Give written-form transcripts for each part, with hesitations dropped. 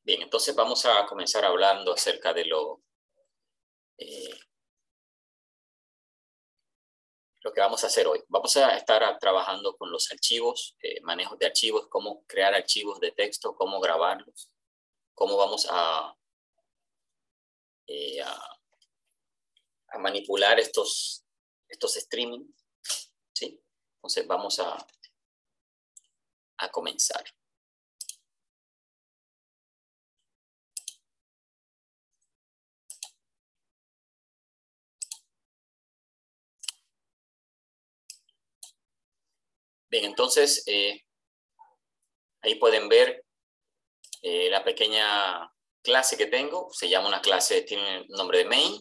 Bien, entonces vamos a comenzar hablando acerca de lo que vamos a hacer hoy. Vamos a estar trabajando con los archivos, manejos de archivos, cómo crear archivos de texto, cómo grabarlos, cómo vamos a manipular estos streaming, ¿sí? Entonces vamos a comenzar. Bien, entonces ahí pueden ver la pequeña clase que tengo. Se llama una clase, tiene el nombre de main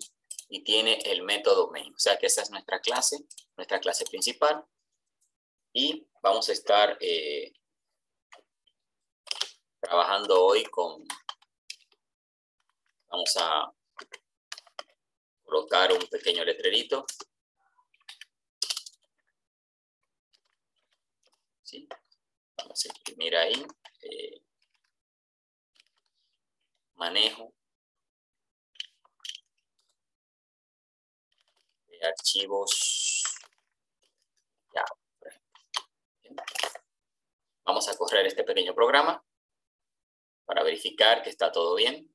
y tiene el método main. O sea que esa es nuestra clase principal. Y vamos a estar trabajando hoy con... Vamos a colocar un pequeño letrerito. ¿Sí? Vamos a imprimir ahí. Manejo de archivos. Ya, por ejemplo. Vamos a correr este pequeño programa para verificar que está todo bien.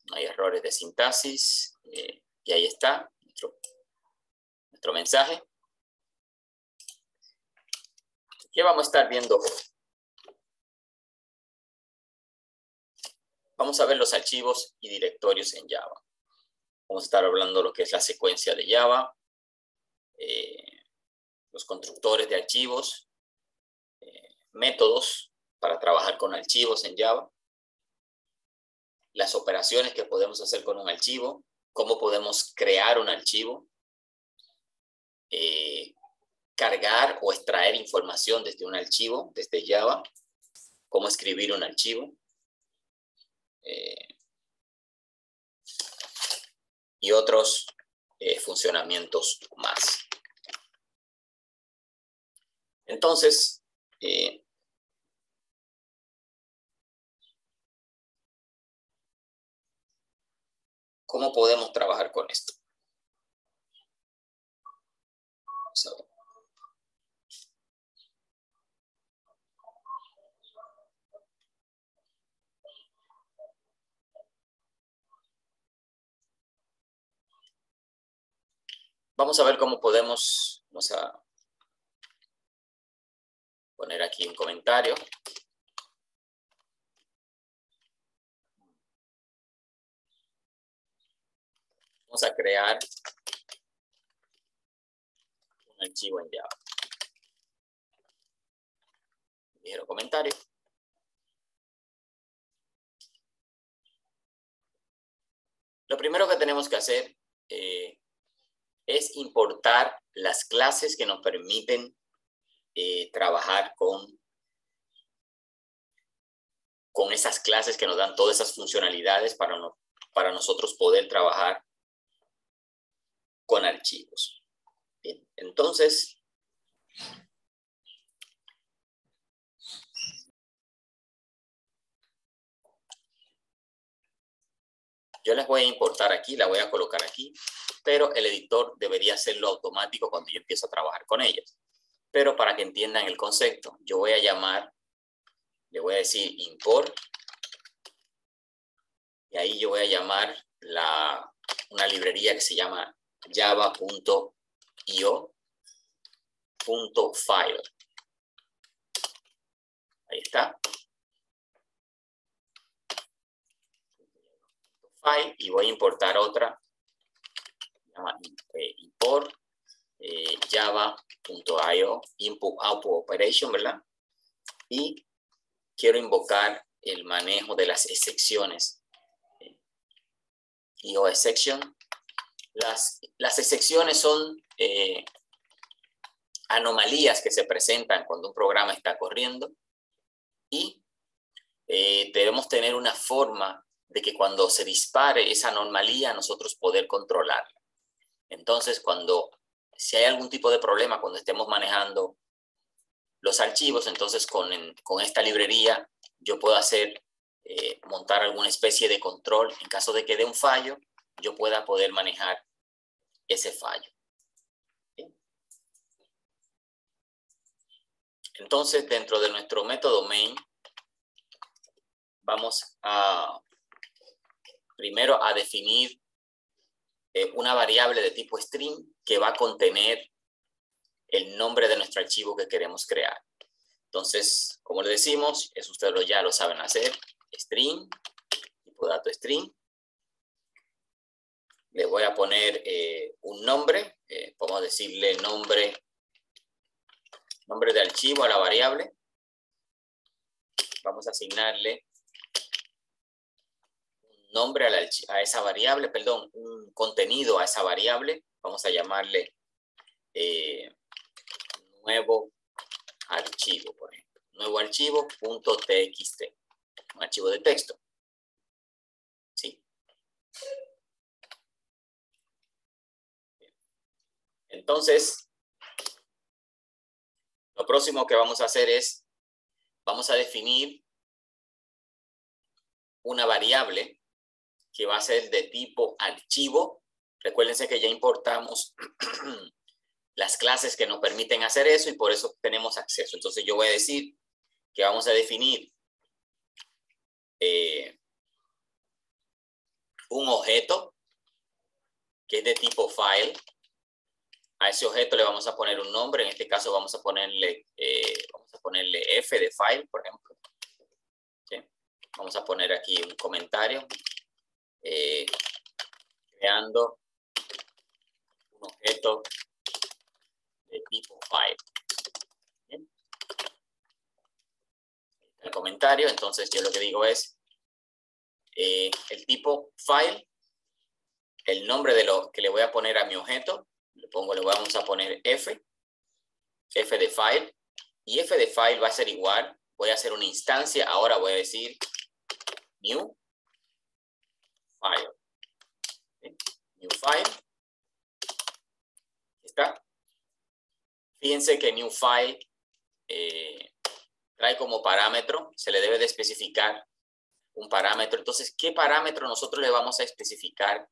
No hay errores de sintaxis. Y ahí está nuestro mensaje. ¿Qué vamos a estar viendo hoy? Vamos a ver los archivos y directorios en Java. Vamos a estar hablando de lo que es la secuencia de Java, los constructores de archivos, métodos para trabajar con archivos en Java, las operaciones que podemos hacer con un archivo, cómo podemos crear un archivo, cargar o extraer información desde un archivo, desde Java, cómo escribir un archivo, y otros funcionamientos más. Entonces, ¿cómo podemos trabajar con esto? Vamos a ver. Vamos a ver cómo podemos, vamos a poner aquí un comentario. Vamos a crear un archivo en Java. Ligero comentario. Lo primero que tenemos que hacer es importar las clases que nos permiten trabajar con esas clases que nos dan todas esas funcionalidades para nosotros poder trabajar con archivos. Bien, entonces, yo las voy a importar aquí, la voy a colocar aquí, pero el editor debería hacerlo automático cuando yo empiezo a trabajar con ellas. Pero para que entiendan el concepto, yo voy a llamar, le voy a decir import, y ahí yo voy a llamar una librería que se llama java.io.file. Ahí está. File, y voy a importar otra, se llama import java.io, input output operation, ¿verdad? Y quiero invocar el manejo de las excepciones. IO exception. Las excepciones son anomalías que se presentan cuando un programa está corriendo, y debemos tener una forma de que cuando se dispare esa anomalía nosotros poder controlarla. Entonces, si hay algún tipo de problema cuando estemos manejando los archivos. Entonces con esta librería yo puedo montar alguna especie de control. En caso de que dé un fallo, yo pueda poder manejar ese fallo. ¿Bien? Entonces, dentro de nuestro método main, vamos primero a definir una variable de tipo string que va a contener el nombre de nuestro archivo que queremos crear. Entonces, como le decimos, eso ustedes ya lo saben hacer, string, tipo dato string. Le voy a poner un nombre, podemos decirle nombre de archivo a la variable. Vamos a asignarle un nombre a esa variable, perdón, un contenido a esa variable. Vamos a llamarle nuevo archivo, por ejemplo. Nuevo archivo.txt, un archivo de texto. ¿Sí? Entonces, lo próximo que vamos a hacer es, vamos a definir una variable que va a ser de tipo archivo. Recuérdense que ya importamos las clases que nos permiten hacer eso y por eso tenemos acceso. Entonces yo voy a decir que vamos a definir un objeto que es de tipo file. A ese objeto le vamos a poner un nombre. En este caso vamos a ponerle F de file, por ejemplo. ¿Sí? Vamos a poner aquí un comentario. Creando un objeto de tipo file. ¿Bien? El comentario, entonces yo lo que digo es el tipo file, el nombre de lo que le voy a poner a mi objeto, le vamos a poner F de file, y F de file va a ser igual, voy a hacer una instancia, ahora voy a decir new file. ¿Sí? New file. ¿Está? Fíjense que new file trae como parámetro, se le debe de especificar un parámetro. Entonces, ¿qué parámetro nosotros le vamos a especificar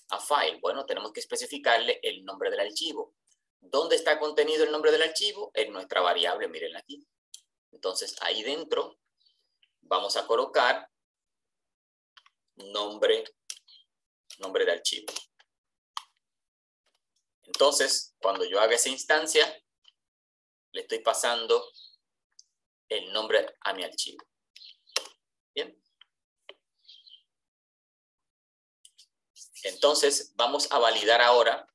a file? Bueno, tenemos que especificarle el nombre del archivo. ¿Dónde está contenido el nombre del archivo? En nuestra variable, miren aquí. Entonces, ahí dentro vamos a colocar nombre de archivo. Entonces, cuando yo haga esa instancia, le estoy pasando el nombre a mi archivo. Bien. Entonces, vamos a validar ahora.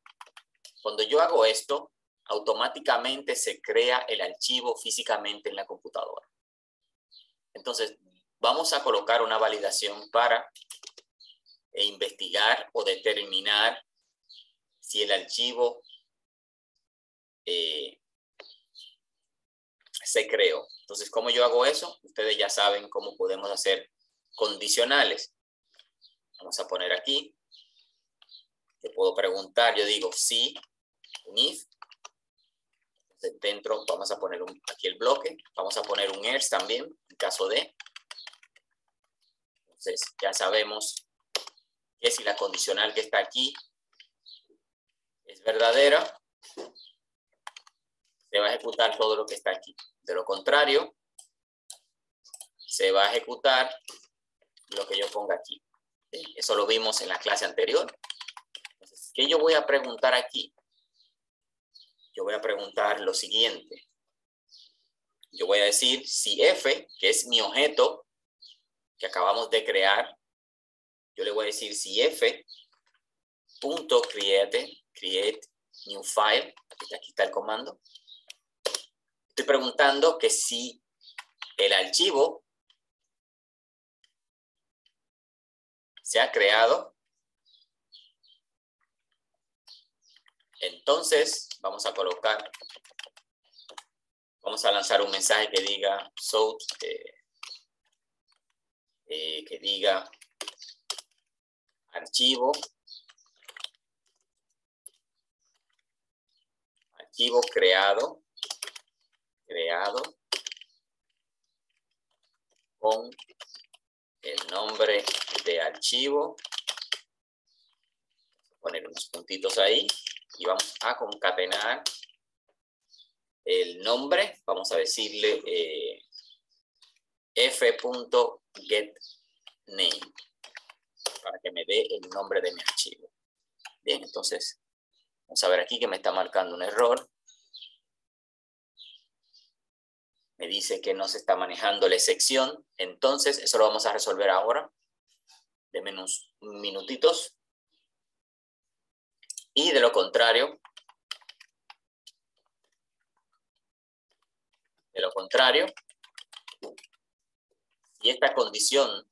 Cuando yo hago esto, automáticamente se crea el archivo físicamente en la computadora. Entonces, vamos a colocar una validación para investigar o determinar si el archivo se creó. Entonces, ¿cómo yo hago eso? Ustedes ya saben cómo podemos hacer condicionales. Vamos a poner aquí. Yo puedo preguntar, yo digo si, un if. Entonces, dentro vamos a poner aquí el bloque. Vamos a poner un else también, en caso de. Entonces, ya sabemos que si la condicional que está aquí es verdadera, se va a ejecutar todo lo que está aquí. De lo contrario, se va a ejecutar lo que yo ponga aquí. ¿Sí? Eso lo vimos en la clase anterior. Entonces, ¿qué yo voy a preguntar aquí? Yo voy a preguntar lo siguiente. Yo voy a decir si F, que es mi objeto que acabamos de crear, yo le voy a decir si F.create new file, aquí está el comando. Estoy preguntando que si el archivo se ha creado. Entonces, vamos a lanzar un mensaje que diga que diga archivo creado creado con el nombre de archivo. Poner unos puntitos ahí y vamos a concatenar el nombre. Vamos a decirle f.getName para que me dé el nombre de mi archivo. Bien, entonces vamos a ver aquí que me está marcando un error. Me dice que no se está manejando la excepción. Entonces, eso lo vamos a resolver ahora. Denme unos minutitos. Y de lo contrario, si esta condición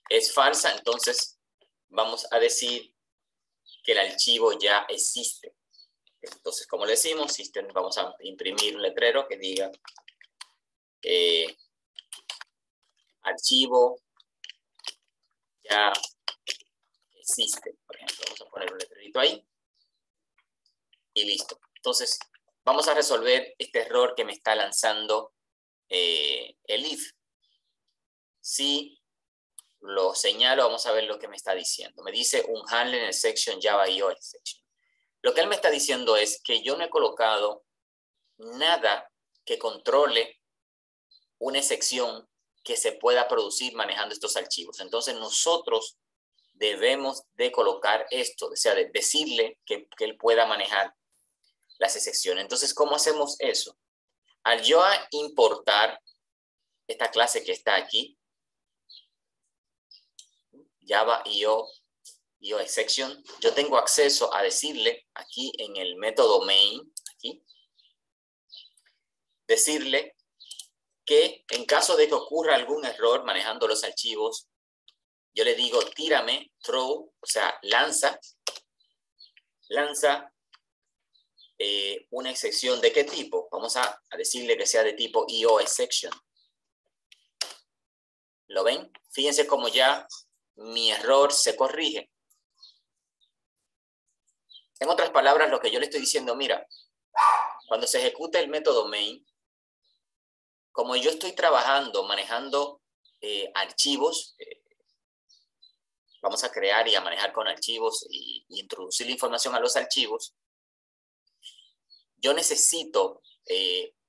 es falsa, entonces vamos a decir que el archivo ya existe. Entonces, como le decimos, vamos a imprimir un letrero que diga archivo ya existe. Por ejemplo, vamos a poner un letrerito ahí. Y listo. Entonces, vamos a resolver este error que me está lanzando el if. Si lo señalo, vamos a ver lo que me está diciendo. Me dice un handler en el section Java IO exception. Lo que él me está diciendo es que yo no he colocado nada que controle una excepción que se pueda producir manejando estos archivos. Entonces, nosotros debemos de colocar esto, o sea, de decirle que él pueda manejar las excepciones. Entonces, ¿cómo hacemos eso? Al yo importar esta clase que está aquí, Java IO exception, yo tengo acceso a decirle aquí en el método main, aquí, decirle que en caso de que ocurra algún error manejando los archivos, yo le digo tírame, throw, o sea, lanza una excepción de qué tipo. Vamos a decirle que sea de tipo IO exception. ¿Lo ven? Fíjense cómo ya mi error se corrige. En otras palabras, lo que yo le estoy diciendo, mira, cuando se ejecute el método main, como yo estoy trabajando, manejando archivos, vamos a crear y a manejar con archivos y introducir la información a los archivos, yo necesito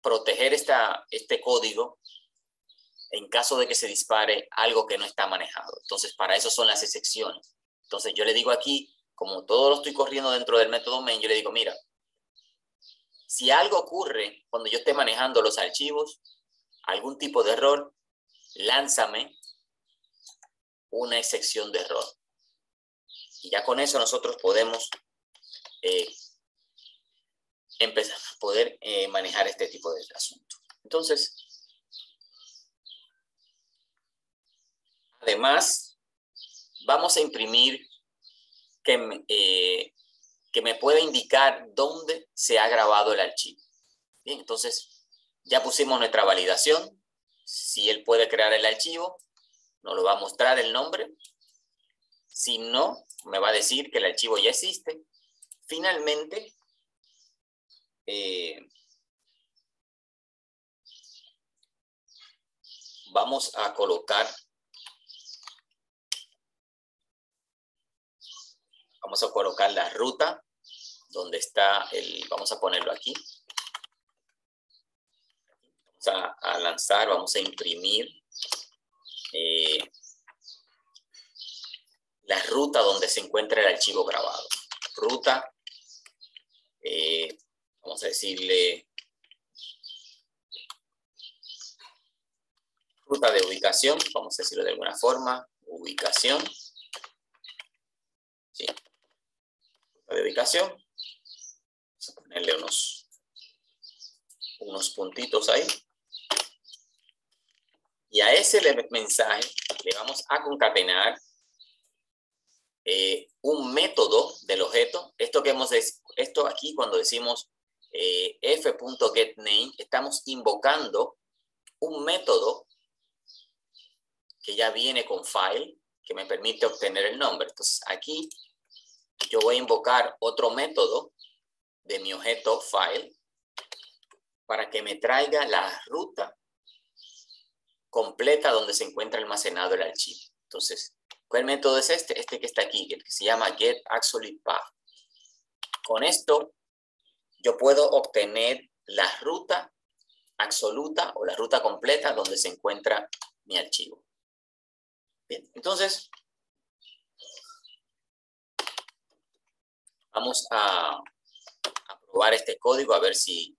proteger este código en caso de que se dispare algo que no está manejado. Entonces, para eso son las excepciones. Entonces, yo le digo aquí, como todo lo estoy corriendo dentro del método main, yo le digo, mira, si algo ocurre cuando yo esté manejando los archivos, algún tipo de error, lánzame una excepción de error. Y ya con eso nosotros podemos empezar a poder manejar este tipo de asunto. Entonces, además, vamos a imprimir que me pueda indicar dónde se ha grabado el archivo. Bien, entonces ya pusimos nuestra validación. Si él puede crear el archivo, nos lo va a mostrar el nombre. Si no, me va a decir que el archivo ya existe. Finalmente, vamos a colocar la ruta donde está vamos a ponerlo aquí. Vamos a lanzar, vamos a imprimir la ruta donde se encuentra el archivo grabado. Ruta, vamos a decirle ruta de ubicación, vamos a decirlo de alguna forma, ubicación. Sí. Ruta de ubicación. Vamos a ponerle unos puntitos ahí. Y a ese mensaje le vamos a concatenar un método del objeto. Esto aquí cuando decimos f.getName, estamos invocando un método que ya viene con file, que me permite obtener el nombre. Entonces aquí yo voy a invocar otro método de mi objeto file, para que me traiga la ruta completa donde se encuentra almacenado el archivo. Entonces, ¿cuál método es este? Este que está aquí, el que se llama getAbsolutePath. Con esto, yo puedo obtener la ruta absoluta o la ruta completa donde se encuentra mi archivo. Bien, entonces, vamos a probar este código a ver si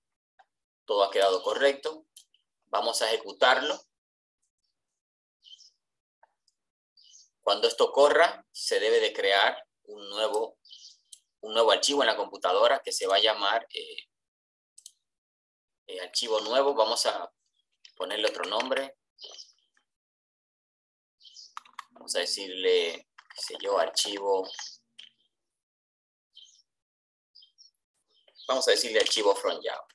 todo ha quedado correcto. Vamos a ejecutarlo. Cuando esto corra, se debe de crear un nuevo archivo en la computadora que se va a llamar archivo nuevo. Vamos a ponerle otro nombre. Vamos a decirle, qué sé yo, archivo. Vamos a decirle archivo from Java.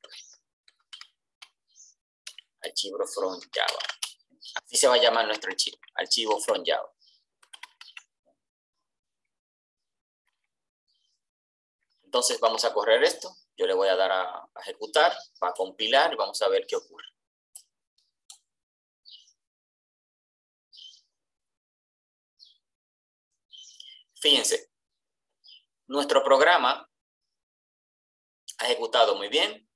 Archivo from Java. Así se va a llamar nuestro archivo, archivo from Java. Entonces vamos a correr esto. Yo le voy a dar a ejecutar, va a compilar y vamos a ver qué ocurre. Fíjense, nuestro programa ha ejecutado muy bien.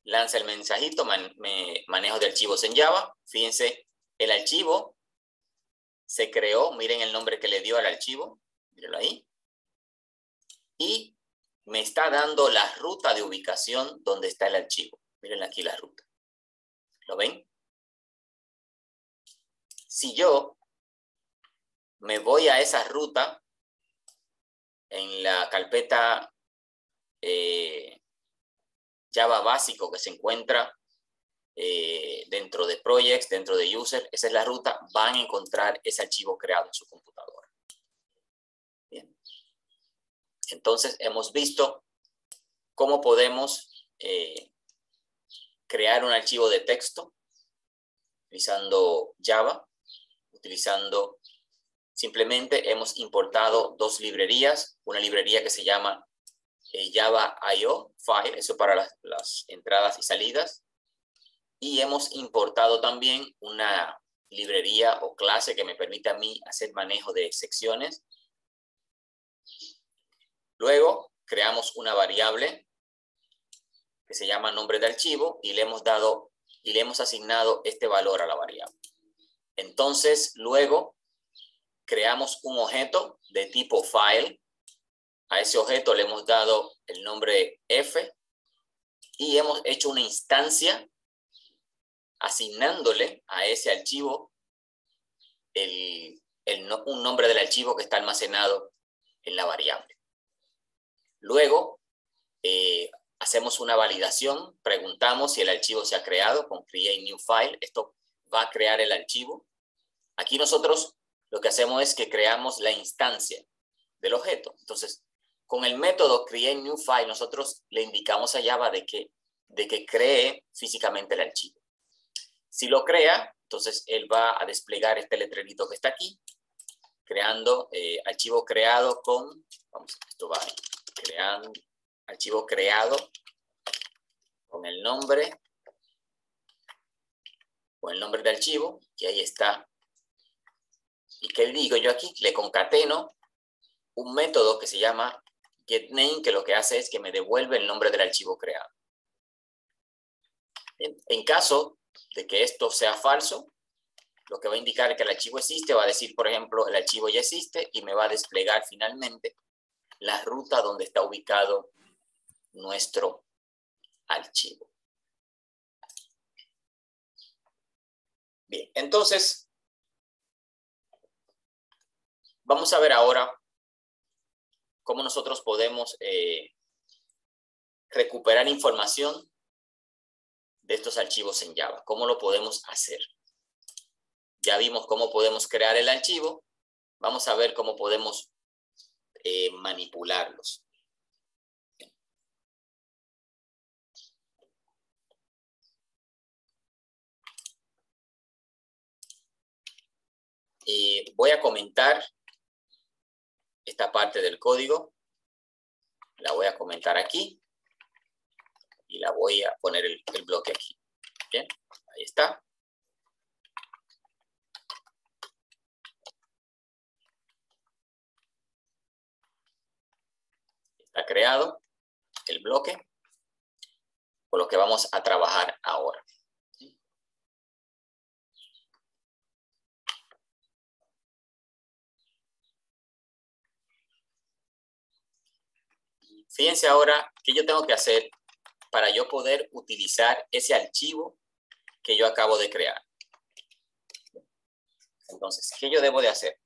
Lanza el mensajito, manejo de archivos en Java. Fíjense, el archivo se creó. Miren el nombre que le dio al archivo. Mírenlo ahí. Y me está dando la ruta de ubicación donde está el archivo. Miren aquí la ruta. ¿Lo ven? Si yo me voy a esa ruta en la carpeta Java básico que se encuentra dentro de Projects, dentro de User, esa es la ruta, van a encontrar ese archivo creado en su computadora. Bien. Entonces, hemos visto cómo podemos crear un archivo de texto utilizando Java, simplemente hemos importado dos librerías, una librería que se llama Java I/O File, eso para las entradas y salidas, y hemos importado también una librería o clase que me permite a mí hacer manejo de secciones. Luego creamos una variable que se llama nombre de archivo y le hemos asignado este valor a la variable. Entonces, luego creamos un objeto de tipo file. A ese objeto le hemos dado el nombre F y hemos hecho una instancia asignándole a ese archivo un nombre del archivo que está almacenado en la variable. Luego, hacemos una validación, preguntamos si el archivo se ha creado con create new file. Esto va a crear el archivo. Aquí nosotros lo que hacemos es que creamos la instancia del objeto. Entonces, con el método create new file, nosotros le indicamos a Java de que cree físicamente el archivo. Si lo crea, entonces él va a desplegar este letrerito que está aquí, creando archivo creado con, esto va creando, archivo creado con el nombre de archivo, y ahí está. ¿Y qué digo yo aquí? Le concateno un método que se llama getName, que lo que hace es que me devuelve el nombre del archivo creado. En caso de que esto sea falso, lo que va a indicar que el archivo existe, va a decir, por ejemplo, el archivo ya existe y me va a desplegar finalmente la ruta donde está ubicado nuestro archivo. Bien, entonces, vamos a ver ahora cómo nosotros podemos recuperar información de estos archivos en Java. ¿Cómo lo podemos hacer? Ya vimos cómo podemos crear el archivo. Vamos a ver cómo podemos manipularlos. Voy a comentar esta parte del código. La voy a comentar aquí. y la voy a poner el bloque aquí. Bien, ahí está. Está creado el bloque con lo que vamos a trabajar ahora. Fíjense ahora qué yo tengo que hacer para yo poder utilizar ese archivo que yo acabo de crear. Entonces, ¿qué yo debo de hacer?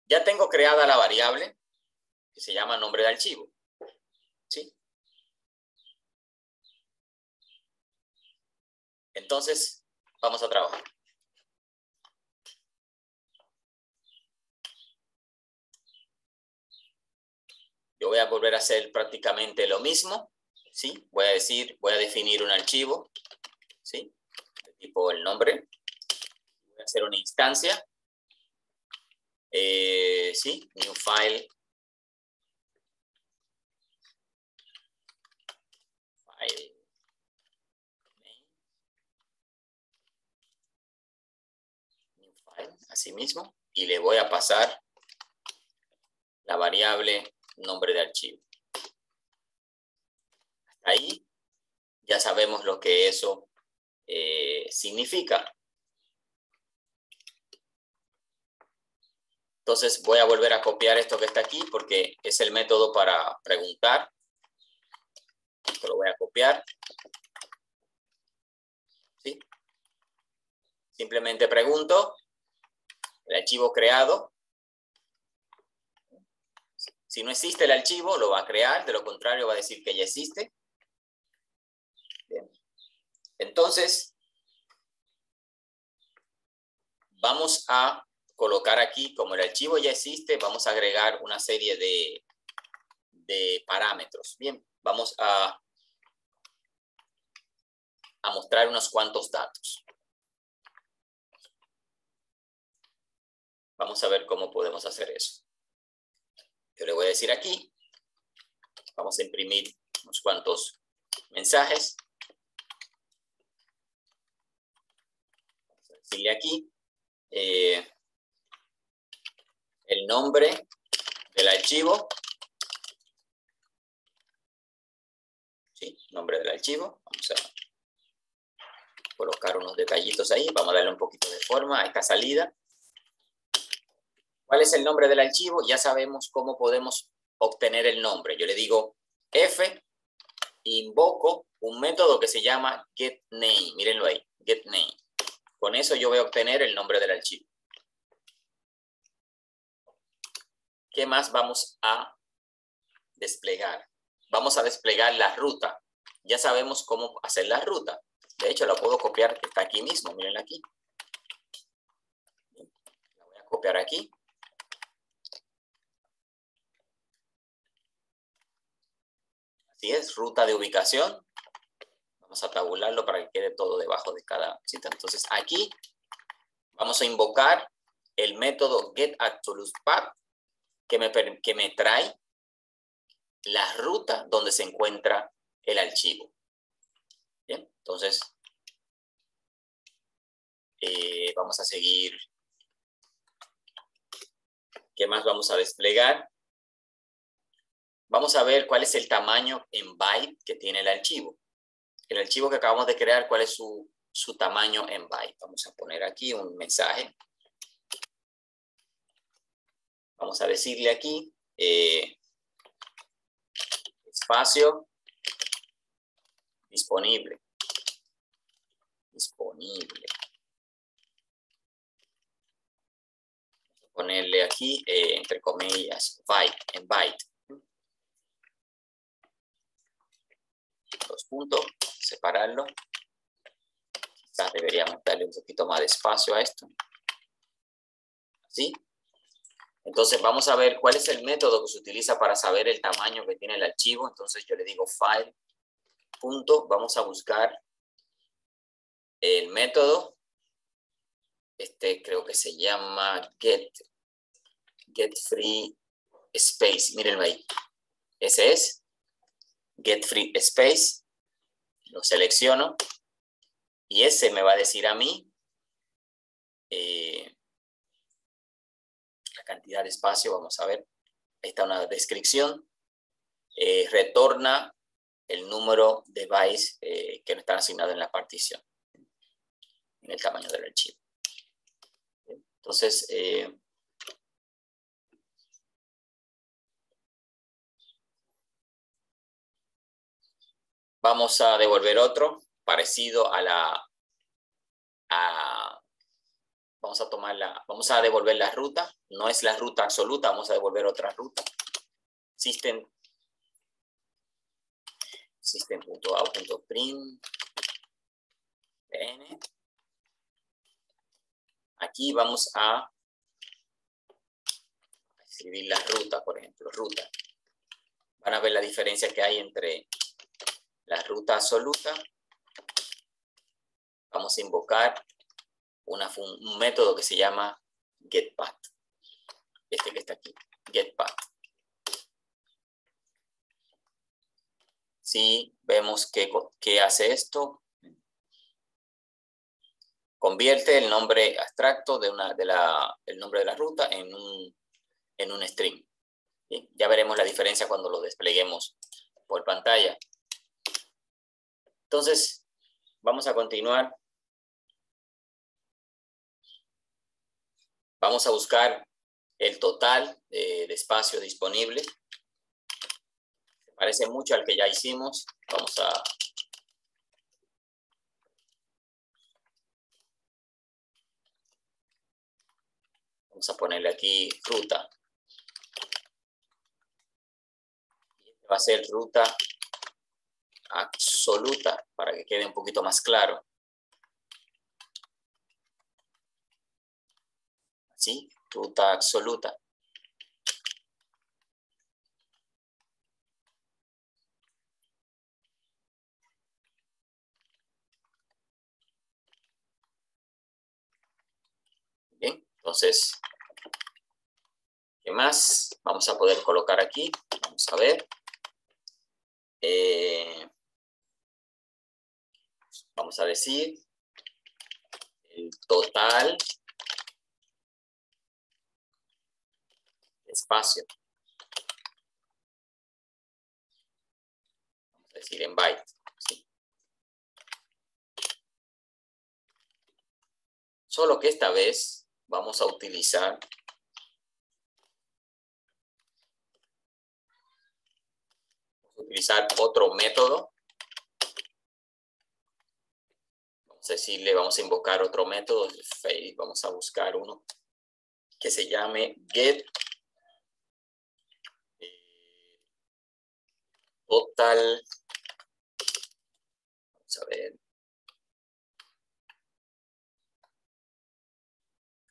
Ya tengo creada la variable que se llama nombre de archivo. ¿Sí? Entonces, vamos a trabajar. Yo voy a volver a hacer prácticamente lo mismo, ¿sí? Voy a definir un archivo, ¿sí? De tipo el nombre. Voy a hacer una instancia. ¿Sí? New file. File name. New file, así mismo. Y le voy a pasar la variable nombre de archivo. Hasta ahí ya sabemos lo que eso significa. Entonces voy a volver a copiar esto que está aquí porque es el método para preguntar. Esto lo voy a copiar. ¿Sí? Simplemente pregunto el archivo creado. Si no existe el archivo, lo va a crear. De lo contrario, va a decir que ya existe. Bien. Entonces, vamos a colocar aquí, como el archivo ya existe, vamos a agregar una serie de parámetros. Bien, vamos a mostrar unos cuantos datos. Vamos a ver cómo podemos hacer eso. Yo le voy a decir aquí, vamos a imprimir unos cuantos mensajes. Vamos a decirle aquí el nombre del archivo. ¿Sí? Nombre del archivo. Vamos a colocar unos detallitos ahí. Vamos a darle un poquito de forma a esta salida. ¿Cuál es el nombre del archivo? Ya sabemos cómo podemos obtener el nombre. Yo le digo F, invoco un método que se llama getName. Mírenlo ahí, getName. Con eso yo voy a obtener el nombre del archivo. ¿Qué más vamos a desplegar? Vamos a desplegar la ruta. Ya sabemos cómo hacer la ruta. De hecho, la puedo copiar, que está aquí mismo. Mírenla aquí. La voy a copiar aquí. Así es, ruta de ubicación. Vamos a tabularlo para que quede todo debajo de cada cita. Entonces, aquí vamos a invocar el método getAbsolutePath que me trae la ruta donde se encuentra el archivo. Bien, entonces vamos a seguir. ¿Qué más vamos a desplegar? Vamos a ver cuál es el tamaño en byte que tiene el archivo. El archivo que acabamos de crear, ¿cuál es su tamaño en byte? Vamos a poner aquí un mensaje. Vamos a decirle aquí espacio disponible. Disponible. Ponerle aquí, entre comillas, byte, en byte. Dos puntos, separarlo. Quizás deberíamos darle un poquito más de espacio a esto. ¿Sí? Entonces vamos a ver cuál es el método que se utiliza para saber el tamaño que tiene el archivo. Entonces yo le digo file, punto, vamos a buscar el método. Creo que se llama get free space. Mírenlo ahí. Ese es get free space, lo selecciono y ese me va a decir a mí la cantidad de espacio. Vamos a ver, ahí está una descripción, retorna el número de bytes que no están asignados en la partición, en el tamaño del archivo. Entonces, vamos a devolver otro parecido a vamos a devolver la ruta, no es la ruta absoluta, vamos a devolver otra ruta. System.out.print. Aquí vamos a escribir la ruta, por ejemplo, ruta. Van a ver la diferencia que hay entre la ruta absoluta. Vamos a invocar un método que se llama getPath. Este que está aquí, getPath. Si vemos que hace esto, convierte el nombre abstracto el nombre de la ruta en un string. ¿Sí? Ya veremos la diferencia cuando lo despleguemos por pantalla. Entonces, vamos a continuar. Vamos a buscar el total de espacio disponible. Se parece mucho al que ya hicimos. Vamos a ponerle aquí ruta. Va a ser ruta absoluta para que quede un poquito más claro. Así, ruta absoluta. Bien, entonces, ¿qué más vamos a poder colocar aquí? Vamos a ver. Vamos a decir el total de espacio. Vamos a decir en bytes. ¿Sí? Solo que esta vez vamos a utilizar otro método. Vamos a invocar otro método, vamos a buscar uno que se llame get total. Vamos a ver.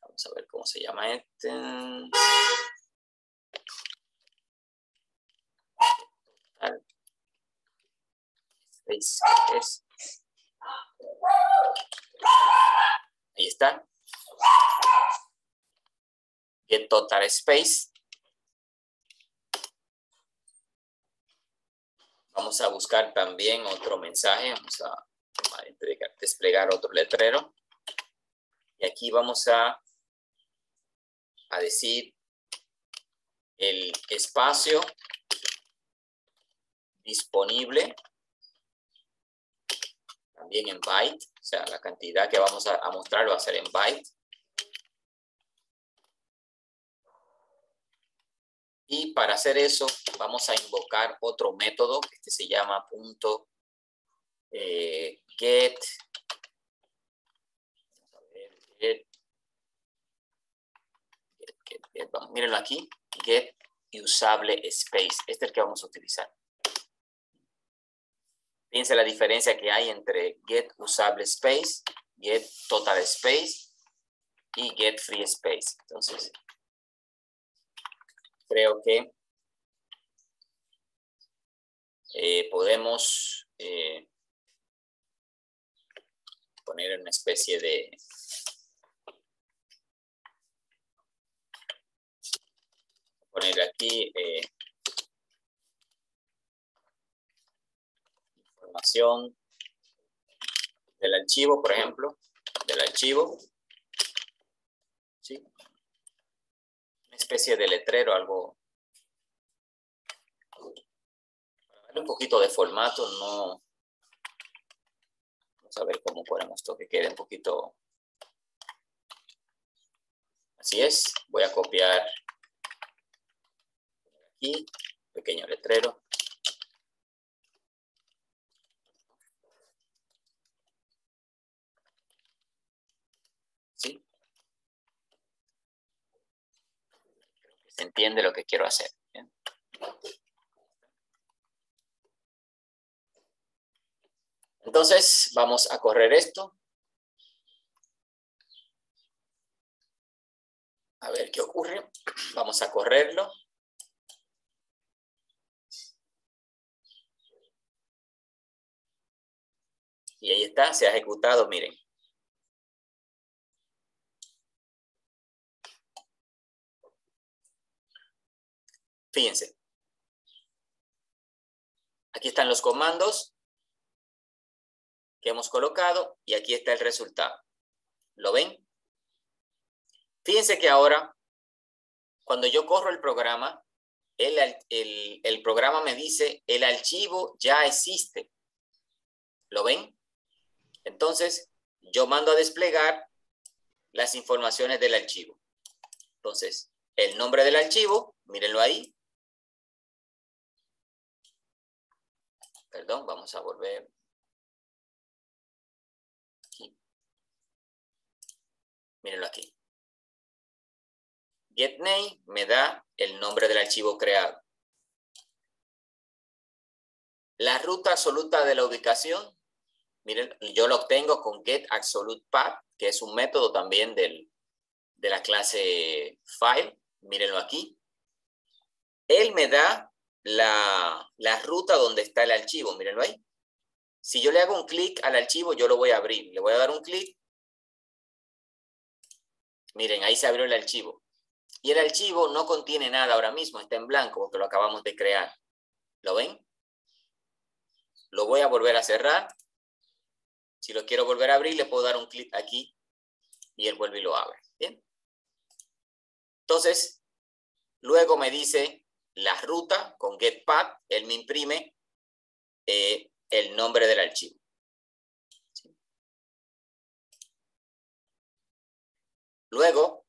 Vamos a ver cómo se llama este. Total space. Ahí está. Get total space. Vamos a buscar también otro mensaje. Vamos a desplegar otro letrero. Y aquí vamos a decir el espacio disponible también en byte. O sea, la cantidad que vamos a mostrar va a ser en byte. Y para hacer eso, vamos a invocar otro método que se llama get. Mírenlo aquí. Get usable space. Este es el que vamos a utilizar. Fíjense la diferencia que hay entre get usable space, get total space y get free space. Entonces, creo que podemos poner una especie de poner aquí información del archivo, por ejemplo, del archivo. ¿Sí? Una especie de letrero, algo. Para darle un poquito de formato, no. Vamos a ver cómo ponemos esto, que quede un poquito. Así es. Voy a copiar aquí, pequeño letrero. ¿Sí? Se entiende lo que quiero hacer. ¿Bien? Entonces, vamos a correr esto. A ver qué ocurre. Vamos a correrlo. Y ahí está, se ha ejecutado, miren. Fíjense. Aquí están los comandos que hemos colocado y aquí está el resultado. ¿Lo ven? Fíjense que ahora, cuando yo corro el programa, el programa me dice, el archivo ya existe. ¿Lo ven? Entonces, yo mando a desplegar las informaciones del archivo. Entonces, el nombre del archivo, mírenlo ahí. Perdón, vamos a volver. Aquí. Mírenlo aquí. GetName me da el nombre del archivo creado. La ruta absoluta de la ubicación, miren, yo lo obtengo con getAbsolutePath, que es un método también de la clase file. Mírenlo aquí. Él me da la ruta donde está el archivo, mírenlo ahí. Si yo le hago un clic al archivo, yo lo voy a abrir. Le voy a dar un clic. Miren, ahí se abrió el archivo. Y el archivo no contiene nada ahora mismo, está en blanco porque lo acabamos de crear. ¿Lo ven? Lo voy a volver a cerrar. Si lo quiero volver a abrir, le puedo dar un clic aquí y él vuelve y lo abre. ¿Bien? Entonces, luego me dice la ruta con getPath, él me imprime el nombre del archivo. ¿Sí? Luego,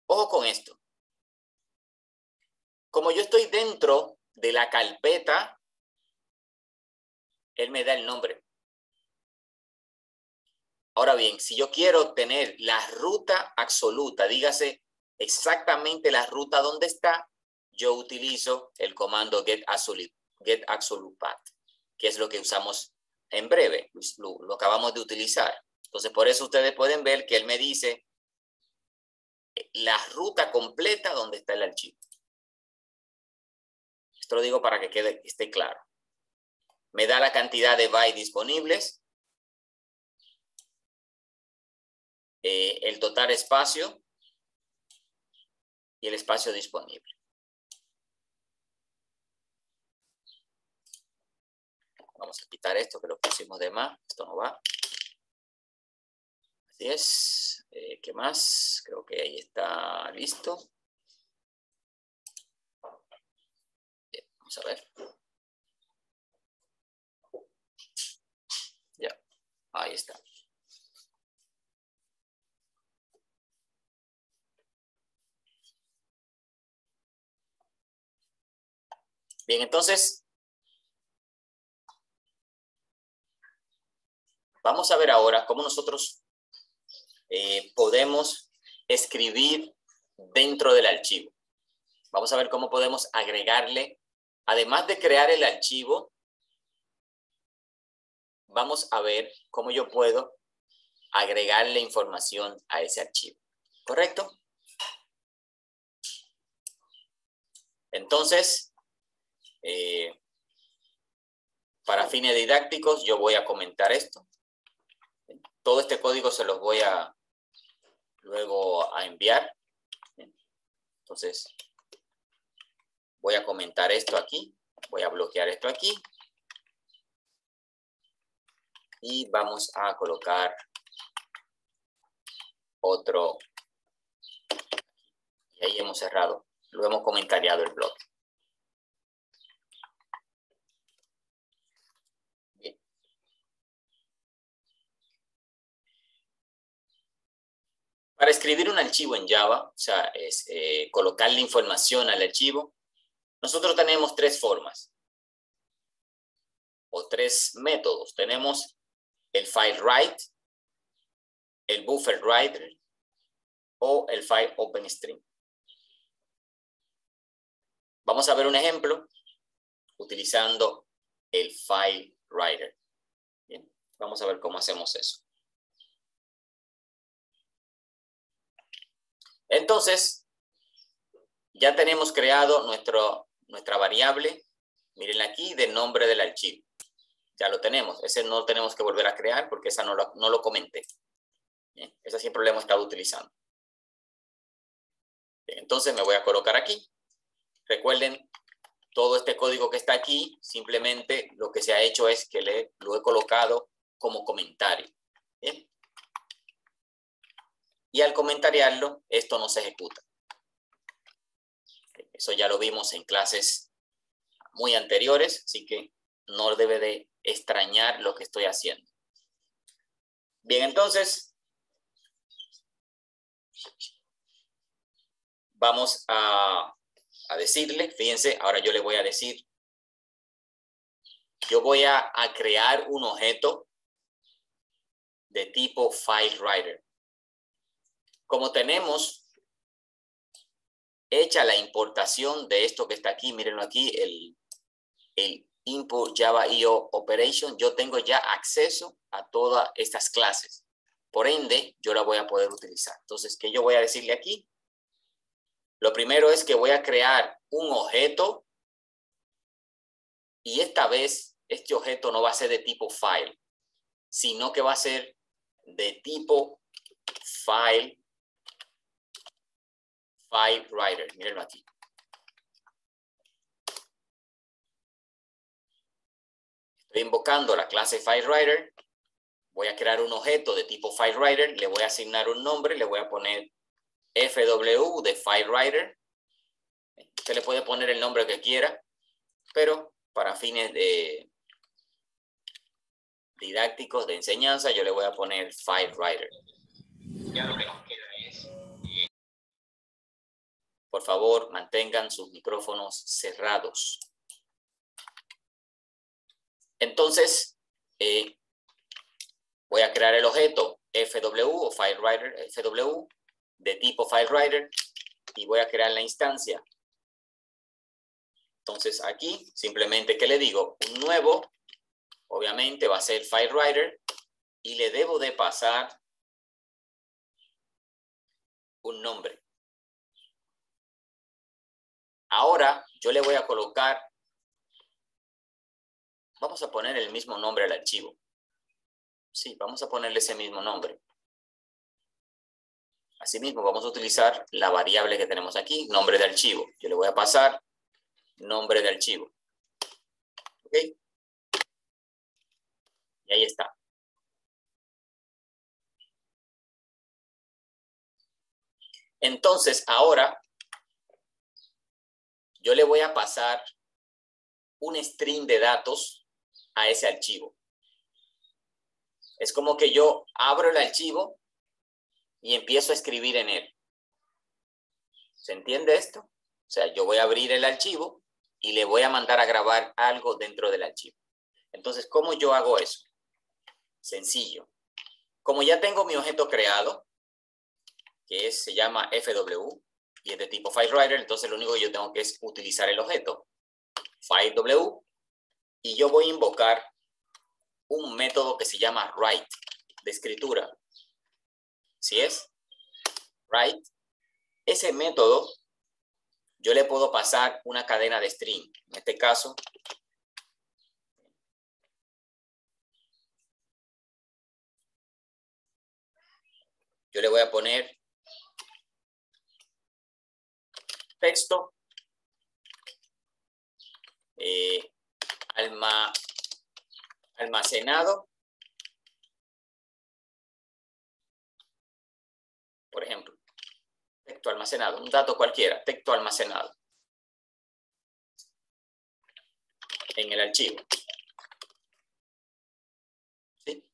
ojo con esto. Como yo estoy dentro de la carpeta, él me da el nombre. Ahora bien, si yo quiero tener la ruta absoluta, dígase exactamente la ruta donde está, yo utilizo el comando getAbsolutePath, que es lo que usamos en breve, lo acabamos de utilizar. Entonces, por eso ustedes pueden ver que él me dice la ruta completa donde está el archivo. Esto lo digo para que esté claro. Me da la cantidad de bytes disponibles, el total espacio y el espacio disponible. Vamos a quitar esto que lo pusimos de más. Esto no va. Así es. ¿Qué más? Creo que ahí está listo. Bien, vamos a ver. Ya, ahí está. Bien, entonces, vamos a ver ahora cómo nosotros podemos escribir dentro del archivo. Vamos a ver cómo podemos agregarle, además de crear el archivo, vamos a ver cómo yo puedo agregarle información a ese archivo. ¿Correcto? Entonces, para fines didácticos, yo voy a comentar esto. Todo este código se los voy a luego a enviar. Entonces, voy a comentar esto aquí. Voy a bloquear esto aquí. y vamos a colocar otro. Y ahí hemos cerrado. Lo hemos comentariado el bloque. Bien. Para escribir un archivo en Java, o sea, es colocarle información al archivo, nosotros tenemos tres formas o tres métodos. Tenemos el file write, el buffer writer o el file open string. Vamos a ver un ejemplo utilizando el file writer. Bien, vamos a ver cómo hacemos eso. Entonces, ya tenemos creado nuestra variable, miren aquí, del nombre del archivo. Ya lo tenemos. Ese no lo tenemos que volver a crear porque esa no lo comenté. Bien, esa siempre la hemos estado utilizando. Bien, entonces me voy a colocar aquí. Recuerden, todo este código que está aquí, simplemente lo que se ha hecho es que lo he colocado como comentario. Bien. Y al comentariarlo, esto no se ejecuta. Eso ya lo vimos en clases muy anteriores, así que no debe de extrañar lo que estoy haciendo. Bien, entonces, vamos a decirle, fíjense, ahora yo le voy a decir, yo voy a crear un objeto de tipo FileWriter. Como tenemos hecha la importación de esto que está aquí, mírenlo aquí, el Input Java IO Operation, yo tengo ya acceso a todas estas clases. Por ende, yo la voy a poder utilizar. Entonces, ¿qué yo voy a decirle aquí? Lo primero es que voy a crear un objeto y esta vez este objeto no va a ser de tipo file, sino que va a ser de tipo FileWriter. Mírenlo aquí. Estoy invocando la clase FileWriter. Voy a crear un objeto de tipo FileWriter. Le voy a asignar un nombre. Le voy a poner FW de FileWriter. Usted le puede poner el nombre que quiera, pero para fines didácticos de enseñanza, yo le voy a poner FileWriter. Ya lo que nos queda es... Por favor, mantengan sus micrófonos cerrados. Entonces, voy a crear el objeto FW o FileWriter FW de tipo FileWriter y voy a crear la instancia. Entonces aquí, simplemente, ¿qué le digo? Un nuevo, obviamente va a ser FileWriter y le debo de pasar un nombre. Ahora yo le voy a colocar, vamos a poner el mismo nombre al archivo. Sí, vamos a ponerle ese mismo nombre. Asimismo, vamos a utilizar la variable que tenemos aquí, nombre de archivo. Yo le voy a pasar nombre de archivo. ¿Ok? Y ahí está. Entonces, ahora yo le voy a pasar un string de datos a ese archivo. Es como que yo abro el archivo y empiezo a escribir en él. ¿Se entiende esto? O sea, yo voy a abrir el archivo y le voy a mandar a grabar algo dentro del archivo. Entonces, ¿cómo yo hago eso? Sencillo. Como ya tengo mi objeto creado, que se llama FW y es de tipo FileWriter, entonces lo único que yo tengo que es utilizar el objeto FileW y yo voy a invocar un método que se llama write, de escritura. ¿Sí es? Write. Ese método yo le puedo pasar una cadena de string. En este caso, yo le voy a poner texto, almacenado por ejemplo, texto almacenado, un dato cualquiera, texto almacenado en el archivo. ¿Sí?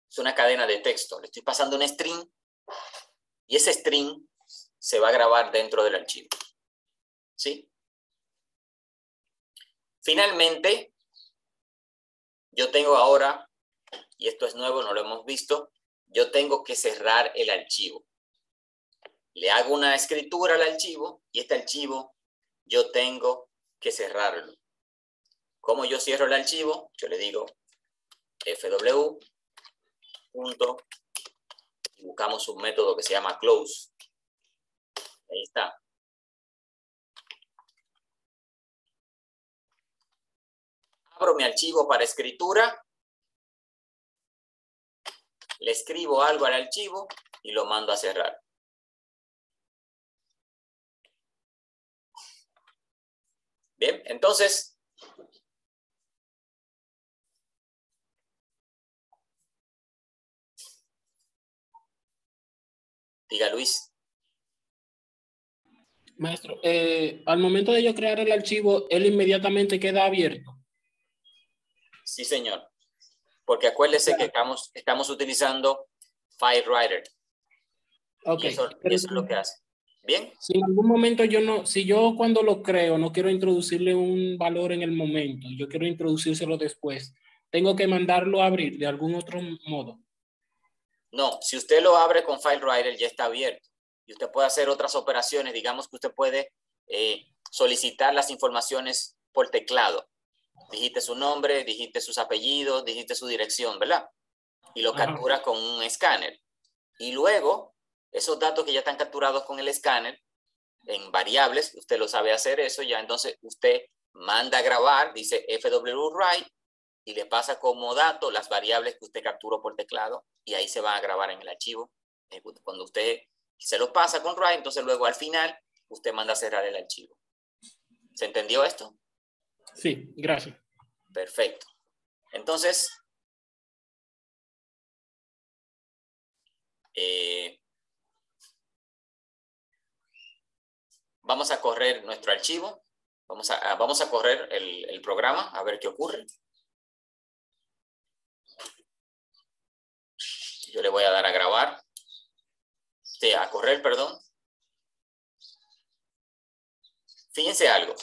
Es una cadena de texto. Le estoy pasando un string y ese string se va a grabar dentro del archivo. ¿Sí? Finalmente, yo tengo ahora, y esto es nuevo, no lo hemos visto, yo tengo que cerrar el archivo. Le hago una escritura al archivo y este archivo yo tengo que cerrarlo. ¿Cómo yo cierro el archivo? Yo le digo fw. Y buscamos un método que se llama close. Ahí está. Abro mi archivo para escritura. Le escribo algo al archivo y lo mando a cerrar. Bien, entonces, diga Luis. Maestro, al momento de yo crear el archivo, él inmediatamente queda abierto. Sí, señor. Porque acuérdese que estamos utilizando FileWriter. Ok. Y eso es lo que hace. ¿Bien? Si en algún momento si yo cuando lo creo no quiero introducirle un valor en el momento, yo quiero introducírselo después, tengo que mandarlo a abrir de algún otro modo. No, si usted lo abre con FileWriter ya está abierto. Y usted puede hacer otras operaciones. Digamos que usted puede solicitar las informaciones por teclado. Dijiste su nombre, dijiste sus apellidos, dijiste su dirección, ¿verdad? Y lo captura con un escáner. Y luego, esos datos que ya están capturados con el escáner, en variables, usted lo sabe hacer eso, ya entonces usted manda a grabar, dice fwrite, y le pasa como dato las variables que usted capturó por teclado, y ahí se va a grabar en el archivo. Cuando usted se lo pasa con write, entonces luego al final, usted manda a cerrar el archivo. ¿Se entendió esto? Sí, gracias. Perfecto. Entonces, vamos a correr nuestro archivo. Vamos a correr el programa a ver qué ocurre. Yo le voy a dar a grabar. Sí, a correr, perdón. Fíjense algo.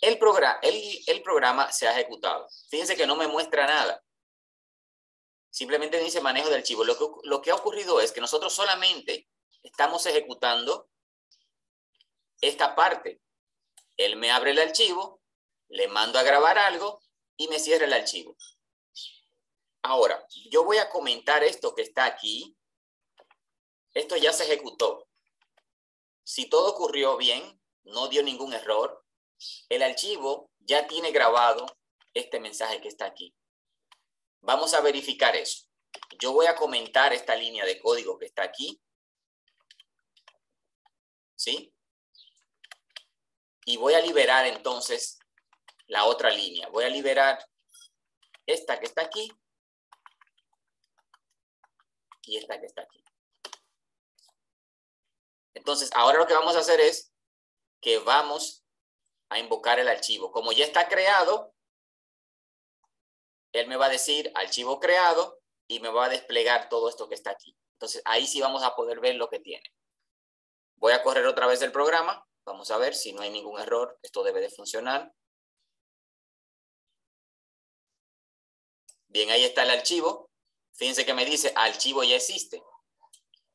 El programa se ha ejecutado. Fíjense que no me muestra nada. Simplemente dice manejo de archivo. Lo que ha ocurrido es que nosotros solamente estamos ejecutando esta parte. Él me abre el archivo, le mando a grabar algo y me cierra el archivo. Ahora, yo voy a comentar esto que está aquí. Esto ya se ejecutó. Si todo ocurrió bien, no dio ningún error, el archivo ya tiene grabado este mensaje que está aquí. Vamos a verificar eso. Yo voy a comentar esta línea de código que está aquí. ¿Sí? Y voy a liberar entonces la otra línea. Voy a liberar esta que está aquí y esta que está aquí. Entonces, ahora lo que vamos a hacer es que vamos a invocar el archivo. Como ya está creado, él me va a decir archivo creado y me va a desplegar todo esto que está aquí. Entonces, ahí sí vamos a poder ver lo que tiene. Voy a correr otra vez el programa. Vamos a ver si no hay ningún error. Esto debe de funcionar. Bien, ahí está el archivo. Fíjense que me dice archivo ya existe.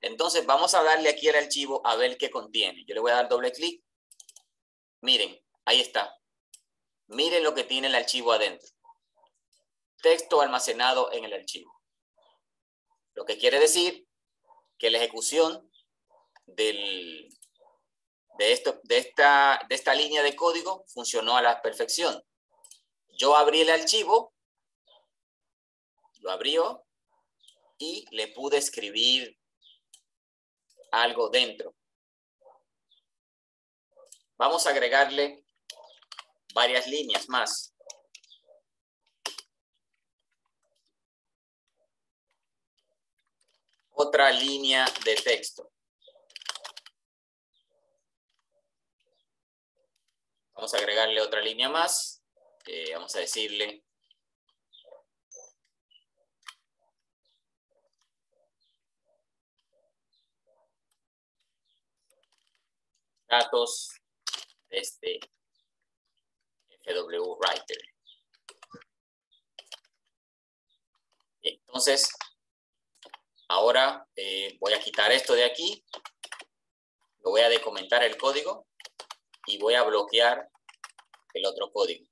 Entonces, vamos a darle aquí al archivo a ver qué contiene. Yo le voy a dar doble clic. Miren, ahí está. Miren lo que tiene el archivo adentro. Texto almacenado en el archivo. Lo que quiere decir que la ejecución de esta línea de código funcionó a la perfección. Yo abrí el archivo, lo abrió y le pude escribir algo dentro. Vamos a agregarle varias líneas más. otra línea de texto. Vamos a agregarle otra línea más. Vamos a decirle datos desde FW Writer. Entonces, ahora voy a quitar esto de aquí, lo voy a decomentar el código y voy a bloquear el otro código.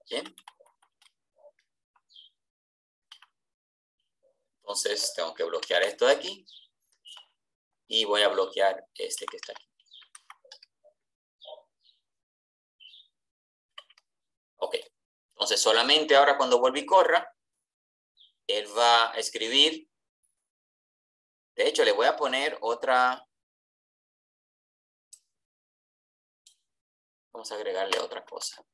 Bien. Entonces, tengo que bloquear esto de aquí y voy a bloquear este que está aquí. Ok. Entonces, solamente ahora cuando vuelva y corra, él va a escribir. De hecho, le voy a poner otra. Vamos a agregarle otra cosa.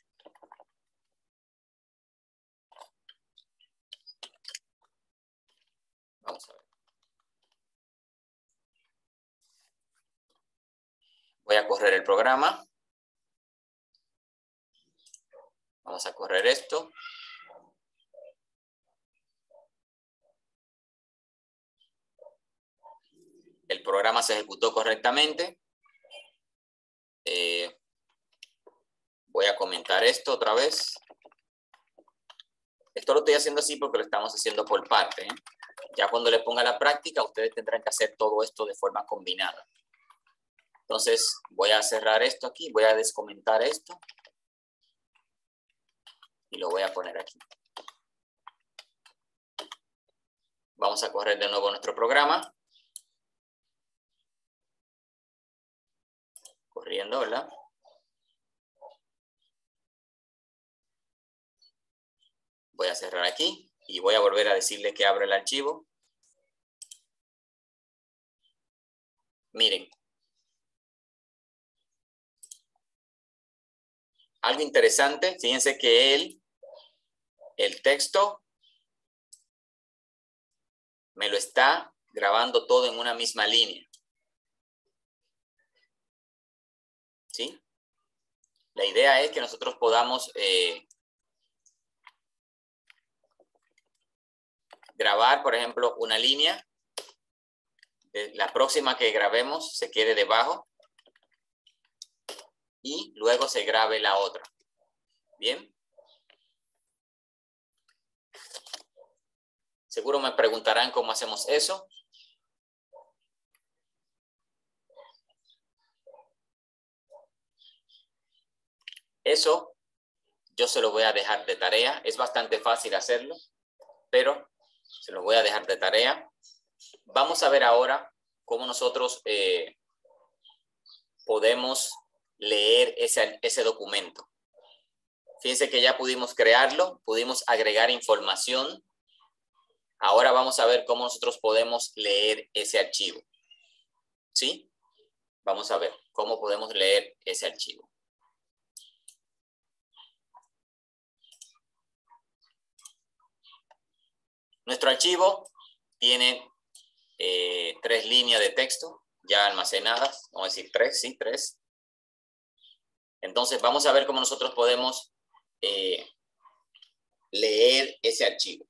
Vamos a ver. Voy a correr el programa. Vamos a correr esto. El programa se ejecutó correctamente. Voy a comentar esto otra vez. Esto lo estoy haciendo así porque lo estamos haciendo por parte. Ya cuando le ponga la práctica, ustedes tendrán que hacer todo esto de forma combinada. Entonces, voy a cerrar esto aquí. Voy a descomentar esto. Y lo voy a poner aquí. Vamos a correr de nuevo nuestro programa. Corriendo, ¿verdad? Voy a cerrar aquí y voy a volver a decirle que abra el archivo. Miren. Algo interesante, fíjense que el texto me lo está grabando todo en una misma línea. ¿Sí? La idea es que nosotros podamos grabar, por ejemplo, una línea. La próxima que grabemos se quede debajo. Y luego se grabe la otra. ¿Bien? Seguro me preguntarán cómo hacemos eso. Eso yo se lo voy a dejar de tarea. Es bastante fácil hacerlo, pero se lo voy a dejar de tarea. Vamos a ver ahora cómo nosotros podemos leer ese documento. Fíjense que ya pudimos crearlo, pudimos agregar información. Ahora vamos a ver cómo nosotros podemos leer ese archivo. ¿Sí? Vamos a ver cómo podemos leer ese archivo. Nuestro archivo tiene 3 líneas de texto ya almacenadas. Vamos a decir 3, sí, 3. Entonces vamos a ver cómo nosotros podemos leer ese archivo.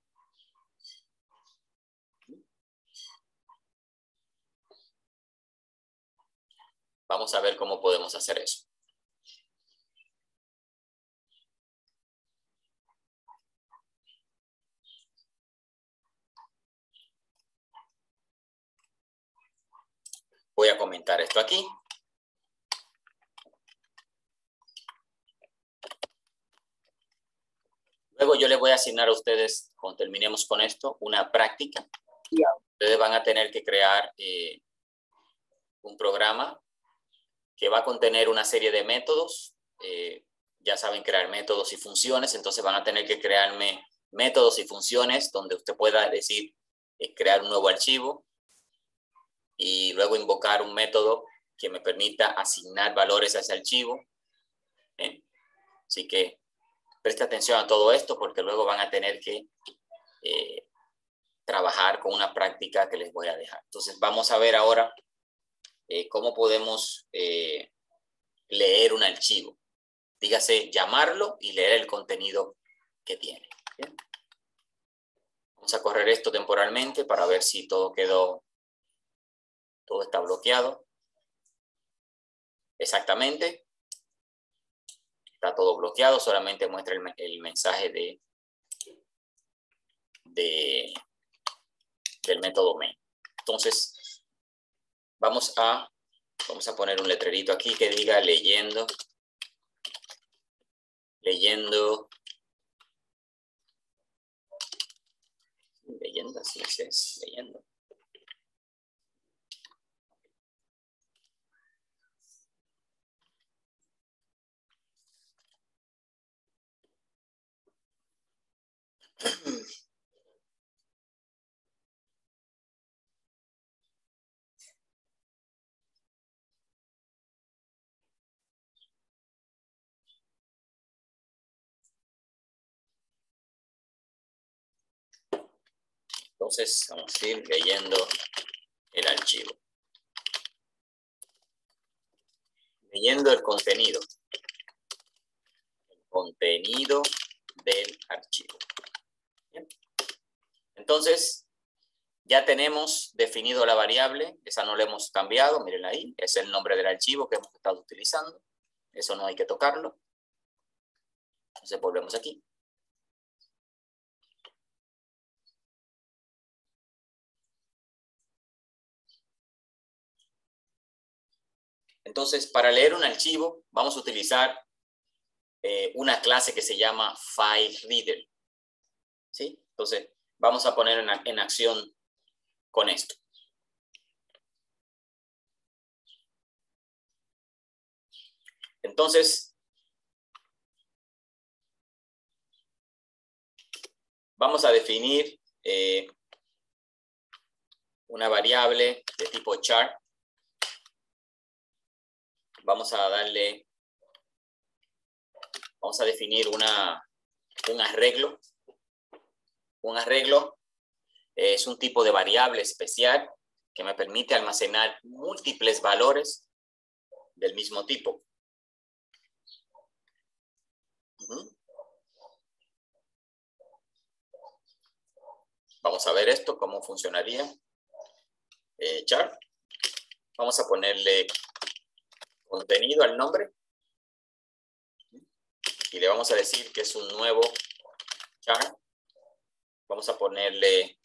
Vamos a ver cómo podemos hacer eso. Voy a comentar esto aquí. Luego yo les voy a asignar a ustedes, cuando terminemos con esto, una práctica. Ustedes van a tener que crear un programa que va a contener una serie de métodos. Ya saben crear métodos y funciones, entonces van a tener que crearme métodos y funciones donde usted pueda decir, crear un nuevo archivo y luego invocar un método que me permita asignar valores a ese archivo. Así que preste atención a todo esto porque luego van a tener que con una práctica que les voy a dejar. Entonces vamos a ver ahora cómo podemos leer un archivo. Dígase, llamarlo y leer el contenido que tiene. ¿Bien? Vamos a correr esto temporalmente para ver si todo está bloqueado. Exactamente. Está todo bloqueado, solamente muestra el mensaje del método main. Entonces, vamos a poner un letrerito aquí que diga leyendo, así es, leyendo. Entonces, vamos a ir leyendo el archivo. Leyendo el contenido. El contenido del archivo. Bien. Entonces, ya tenemos definido la variable. Esa no la hemos cambiado, miren ahí. Es el nombre del archivo que hemos estado utilizando. Eso no hay que tocarlo. Entonces, volvemos aquí. Entonces, para leer un archivo, vamos a utilizar una clase que se llama FileReader. ¿Sí? Entonces, vamos a poner en acción con esto. Entonces, vamos a definir una variable de tipo char. Vamos a definir un arreglo. Un arreglo es un tipo de variable especial que me permite almacenar múltiples valores del mismo tipo. Vamos a ver esto, cómo funcionaría. Char. Vamos a ponerle contenido al nombre. Y le vamos a decir que es un nuevo char. Vamos a ponerle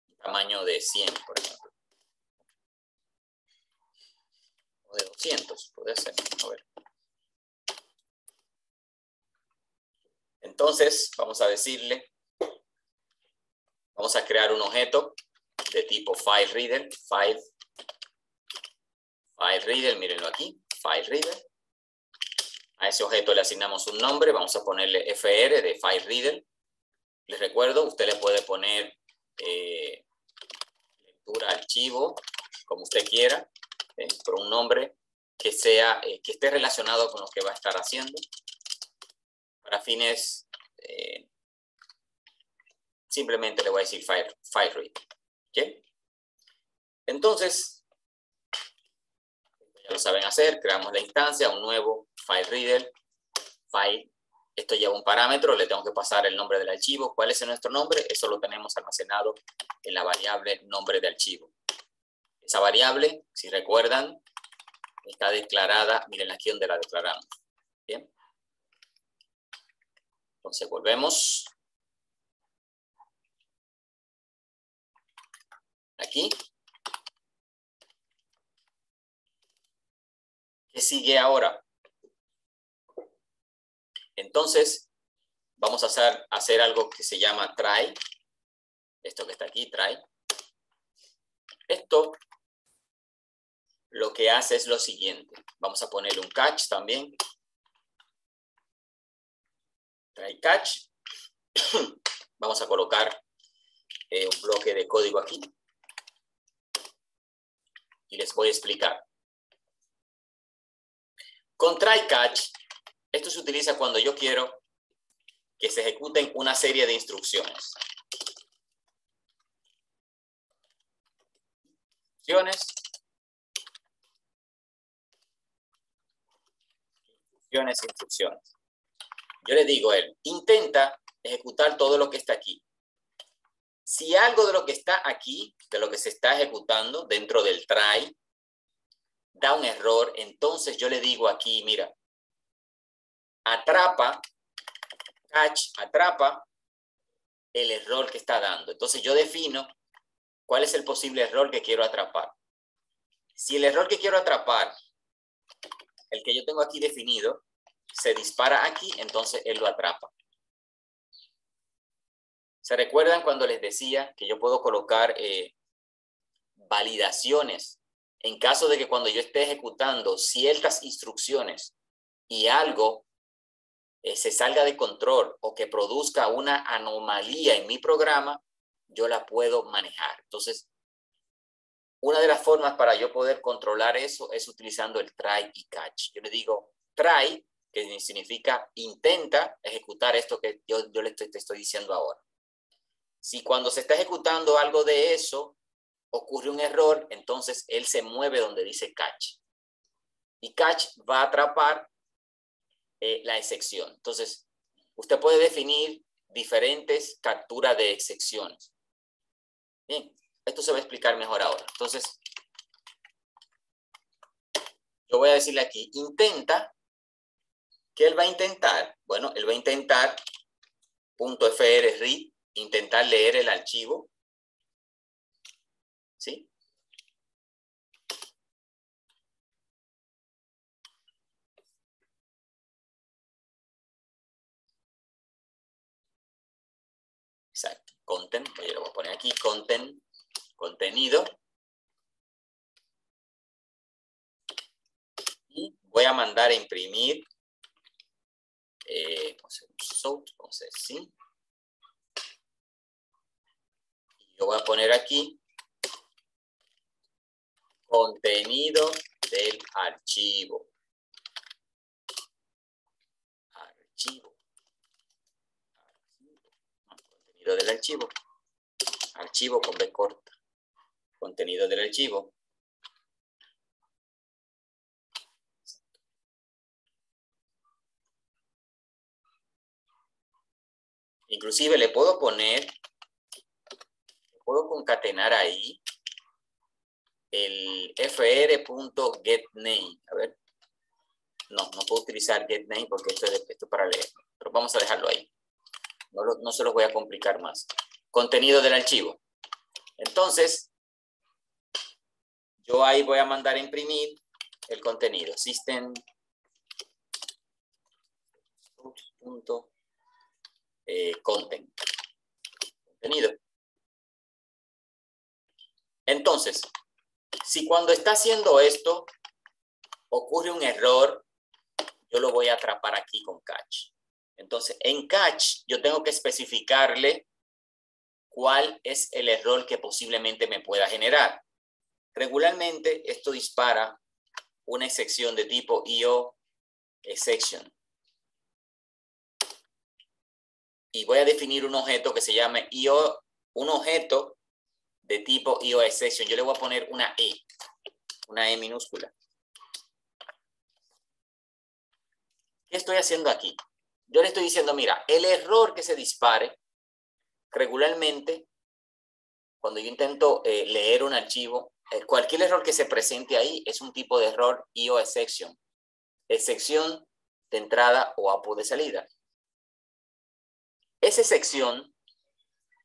un tamaño de 100, por ejemplo. O de 200, puede ser. A ver. Entonces, vamos a decirle, vamos a crear un objeto de tipo FileReader. FileReader, mírenlo aquí, FileReader. A ese objeto le asignamos un nombre, vamos a ponerle FR de FileReader. Les recuerdo, usted le puede poner lectura, archivo, como usted quiera, pero un nombre que esté relacionado con lo que va a estar haciendo. Para fines, simplemente le voy a decir FileReader. ¿Okay? Entonces, ya lo saben hacer, creamos la instancia, un nuevo FileReader, file. Esto lleva un parámetro, le tengo que pasar el nombre del archivo. ¿Cuál es nuestro nombre? Eso lo tenemos almacenado en la variable nombre de archivo. Esa variable, si recuerdan, está declarada, miren aquí donde la declaramos. Bien. Entonces volvemos. Aquí. ¿Qué sigue ahora? Entonces, vamos a hacer algo que se llama try. Esto que está aquí, try. Esto lo que hace es lo siguiente. Vamos a ponerle un catch también. Try catch. Vamos a colocar un bloque de código aquí. Y les voy a explicar. Con try catch, esto se utiliza cuando yo quiero que se ejecuten una serie de instrucciones. instrucciones. Yo le digo a él, intenta ejecutar todo lo que está aquí. Si algo de lo que está aquí, de lo que se está ejecutando dentro del try, da un error, entonces yo le digo aquí, mira, atrapa, catch, atrapa el error que está dando. Entonces yo defino cuál es el posible error que quiero atrapar. Si el error que quiero atrapar, el que yo tengo aquí definido, se dispara aquí, entonces él lo atrapa. ¿Se recuerdan cuando les decía que yo puedo colocar validaciones en caso de que cuando yo esté ejecutando ciertas instrucciones y algo se salga de control o que produzca una anomalía en mi programa, yo la puedo manejar? Entonces, una de las formas para yo poder controlar eso es utilizando el try y catch. Yo le digo try, que significa intenta ejecutar esto que yo te estoy diciendo ahora. Si cuando se está ejecutando algo de eso ocurre un error, entonces él se mueve donde dice catch. Y catch va a atrapar la excepción. Entonces, usted puede definir diferentes capturas de excepciones. Bien, esto se va a explicar mejor ahora. Entonces, yo voy a decirle aquí, intenta. ¿Qué él va a intentar? Bueno, él va a intentar .frread, intentar leer el archivo. ¿Sí? Exacto. Content, yo lo voy a poner aquí, content, contenido. Y voy a mandar a imprimir, vamos a hacer sí. Y yo voy a poner aquí, contenido del archivo. Contenido del archivo. Archivo con B corta. Contenido del archivo. Inclusive le puedo concatenar ahí el fr.getName. A ver. No puedo utilizar getName porque esto es para leer. Pero vamos a dejarlo ahí. No se los voy a complicar más. Contenido del archivo. Entonces, yo ahí voy a mandar a imprimir el contenido. System. Content. Contenido. Entonces, si cuando está haciendo esto ocurre un error, yo lo voy a atrapar aquí con catch. Entonces, en catch yo tengo que especificarle cuál es el error que posiblemente me pueda generar. Regularmente esto dispara una excepción de tipo IOException. Y voy a definir un objeto que se llame un objeto de tipo IOException. Yo le voy a poner una E minúscula. ¿Qué estoy haciendo aquí? Yo le estoy diciendo, mira, el error que se dispare regularmente, cuando yo intento leer un archivo, cualquier error que se presente ahí es un tipo de error IOException. Excepción de entrada o APO de salida. Esa excepción,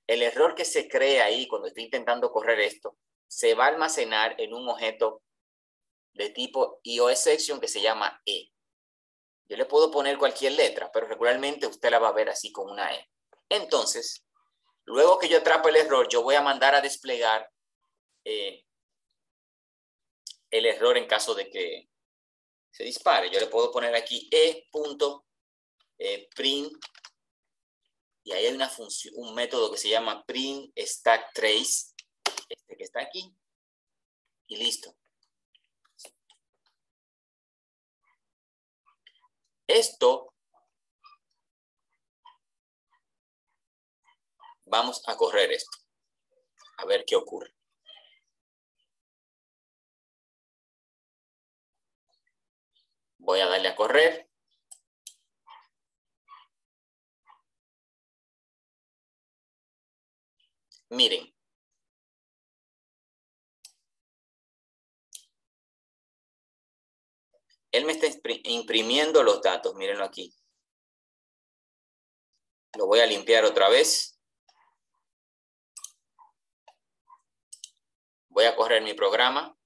el error que se crea ahí cuando estoy intentando correr esto, se va a almacenar en un objeto de tipo IOException que se llama E. Yo le puedo poner cualquier letra, pero regularmente usted la va a ver así con una E. Entonces, luego que yo atrape el error, yo voy a mandar a desplegar el error en caso de que se dispare. Yo le puedo poner aquí E.print y ahí hay una función, un método que se llama print stack trace, este que está aquí, y listo. Esto vamos a correr esto, a ver qué ocurre. Voy a darle a correr. Miren. Él me está imprimiendo los datos, mírenlo aquí. Lo voy a limpiar otra vez. Voy a correr mi programa.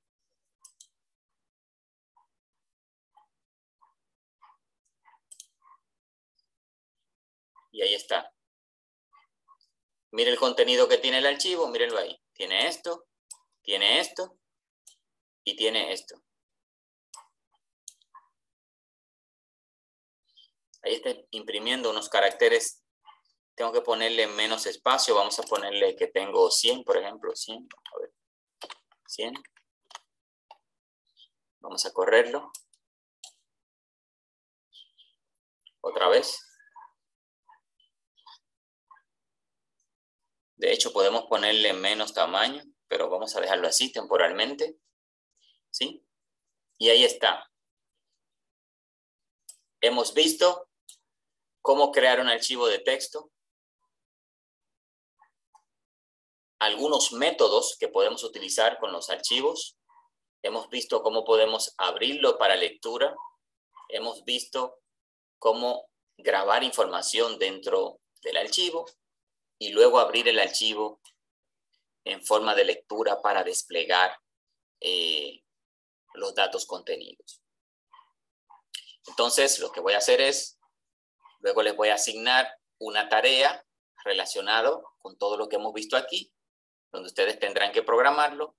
Y ahí está. Miren el contenido que tiene el archivo, mírenlo ahí. Tiene esto y tiene esto. Ahí está imprimiendo unos caracteres. Tengo que ponerle menos espacio. Vamos a ponerle que tengo 100, por ejemplo. 100. A ver. 100. Vamos a correrlo. Otra vez. De hecho, podemos ponerle menos tamaño, pero vamos a dejarlo así temporalmente. ¿Sí? Y ahí está. Hemos visto cómo crear un archivo de texto. Algunos métodos que podemos utilizar con los archivos. Hemos visto cómo podemos abrirlo para lectura. Hemos visto cómo grabar información dentro del archivo y luego abrir el archivo en forma de lectura para desplegar los datos contenidos. Entonces, lo que voy a hacer es, luego les voy a asignar una tarea relacionada con todo lo que hemos visto aquí, donde ustedes tendrán que programarlo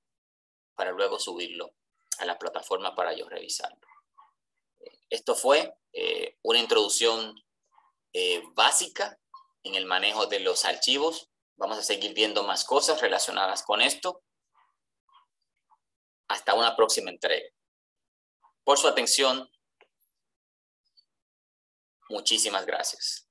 para luego subirlo a la plataforma para yo revisarlo. Esto fue una introducción básica en el manejo de los archivos. Vamos a seguir viendo más cosas relacionadas con esto. Hasta una próxima entrega. Por su atención, muchísimas gracias.